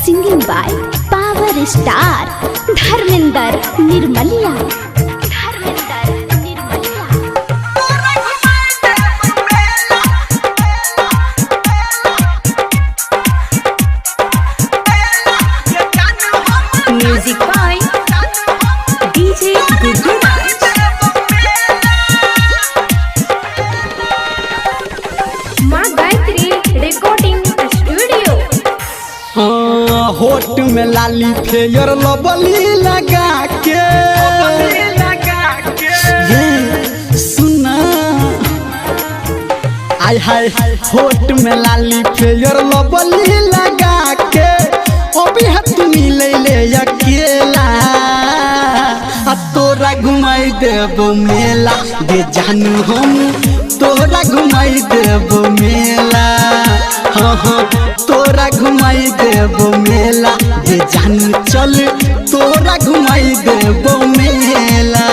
Singing by Power Star Dharmender Nirmaliya। Music by DJ Gururaj। माँ Gayatri recording studio. होट में लाली फेयर लबली लगा के ये सुना आय हाय होट में लाली फेयर लबली लगा के अभी हाथ मिले ले अकेला तोरा घुमाई देव मेला दे जानू हम तोरा घुमाई देव मेला। हाँ हाँ तोरा घुमाई देव मेला दे जानू चल तोरा घुमाई देव मेला।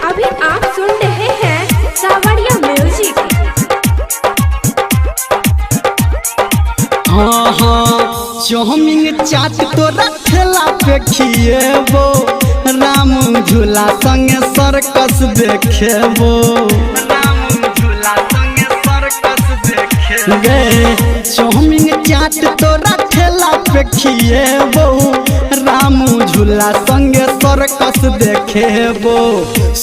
अभी आप सुन रहे हैं सावरिया म्यूजिक। हाँ हाँ चौमिन चाट तोरा ठेला पे खिएबो राम झूला संगे सर्कस देखेबो गे चौमिन चाट तोरा ठेला पे खिएबो राम झूला संगे सर्कस देखेबो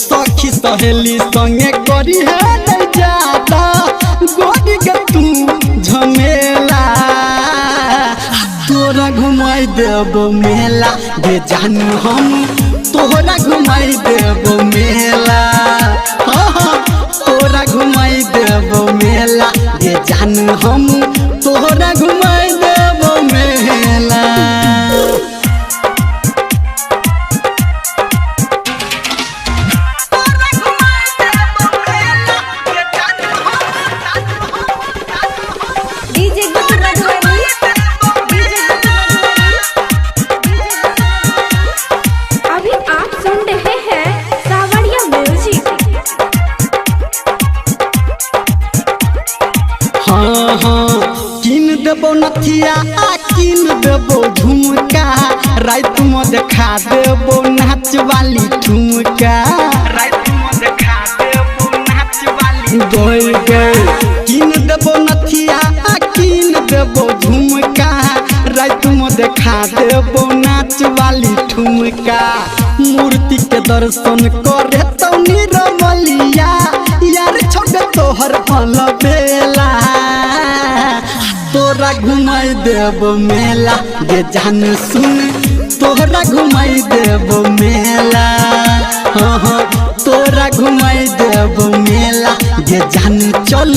सखी सहेली संगे करी है नहीं जाता गोदी के तू झमेला तोरा घुमाई देव मेला दे जानू हम तोरा घुमाई देव मेला। हाँ हाँ तोरा घुमाई देव मेला दे जानू हम तोरा घुमाई देव मेला। अभी आप सुन रहे हैं सावरिया म्यूजिक। हाँ हाँ किन देबो नथिया आ किन देबो झुमका रात में देखा देबो नाच वाली ठुमका गई गई किन देबो नथिया आ किन देबो झुमका रात में देखा देबो नाच वाली ठुमका मूर्ति के दर्शन करे तो निरमलिया यार छोड़ तोहर अलबेला तोरा घुमाई देव मेला दे जान सुन तोरा घुमाई देव मेला। हाँ हाँ तोरा घुमाई देव मेला दे जान चल